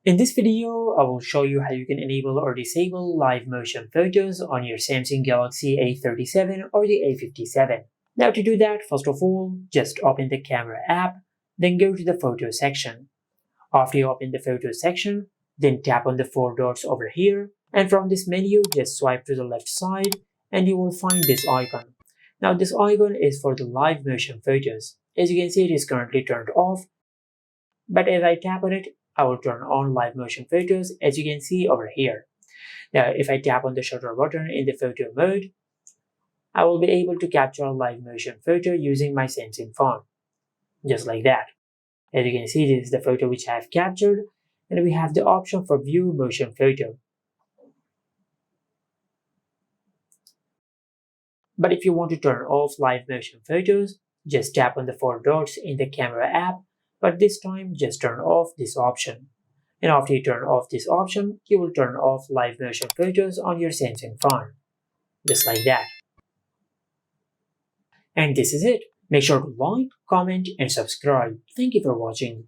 In this video, I will show you how you can enable or disable live motion photos on your Samsung Galaxy A37 or the A57. Now to do that, first of all, just open the camera app, then go to the photo section. After you open the photo section, then tap on the four dots over here, and from this menu, just swipe to the left side, and you will find this icon. Now this icon is for the live motion photos. As you can see, it is currently turned off, but as I tap on it, I will turn on live motion photos as you can see over here. Now if I tap on the shutter button in the photo mode, I will be able to capture a live motion photo using my Samsung phone. Just like that. As you can see, this is the photo which I have captured, and we have the option for view motion photo. But if you want to turn off live motion photos, just tap on the four dots in the camera app, but this time just turn off this option. And after you turn off this option, you will turn off live motion photos on your Samsung phone. Just like that. And this is it. Make sure to like, comment, and subscribe. Thank you for watching.